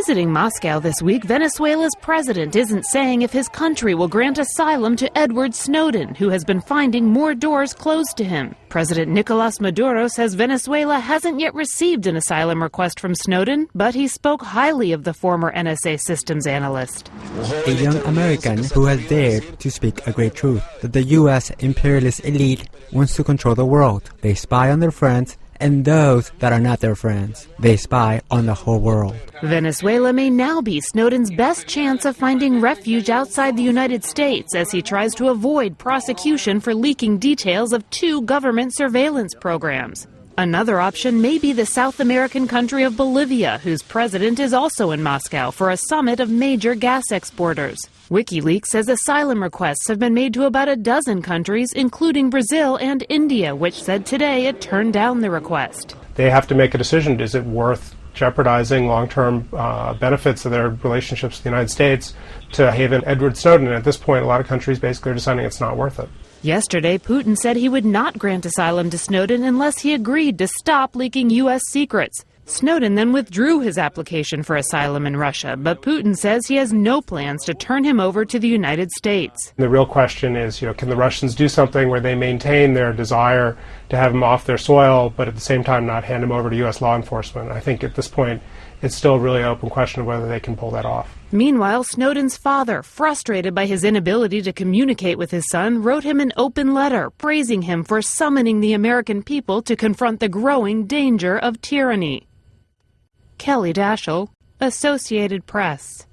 Visiting Moscow this week, Venezuela's president isn't saying if his country will grant asylum to Edward Snowden, who has been finding more doors closed to him. President Nicolas Maduro says Venezuela hasn't yet received an asylum request from Snowden, but he spoke highly of the former NSA systems analyst. A young American who has dared to speak a great truth, that the U.S. imperialist elite wants to control the world. They spy on their friends and those that are not their friends. They spy on the whole world. Venezuela may now be Snowden's best chance of finding refuge outside the United States as he tries to avoid prosecution for leaking details of 2 government surveillance programs. Another option may be the South American country of Bolivia, whose president is also in Moscow for a summit of major gas exporters. WikiLeaks says asylum requests have been made to about a dozen countries, including Brazil and India, which said today it turned down the request. They have to make a decision. Is it worth jeopardizing long-term benefits of their relationships with the United States to haven Edward Snowden? And at this point, a lot of countries basically are deciding it's not worth it. Yesterday, Putin said he would not grant asylum to Snowden unless he agreed to stop leaking U.S. secrets. Snowden then withdrew his application for asylum in Russia, but Putin says he has no plans to turn him over to the United States. The real question is, can the Russians do something where they maintain their desire to have him off their soil, but at the same time not hand him over to U.S. law enforcement? I think at this point, it's still a really open question of whether they can pull that off. Meanwhile, Snowden's father, frustrated by his inability to communicate with his son, wrote him an open letter praising him for summoning the American people to confront the growing danger of tyranny. Kelly Daschle, Associated Press.